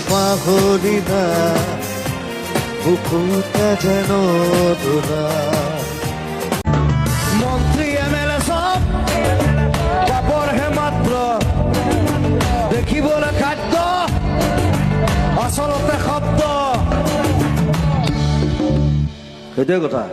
পাহৰি না বুকুতে যেন দোলা মন্ত্ৰী MLA সব পাবৰহে মাত্ৰ দেখিবলৈ খাদ্য আচলতে শব্দ সেইটোৱে কথা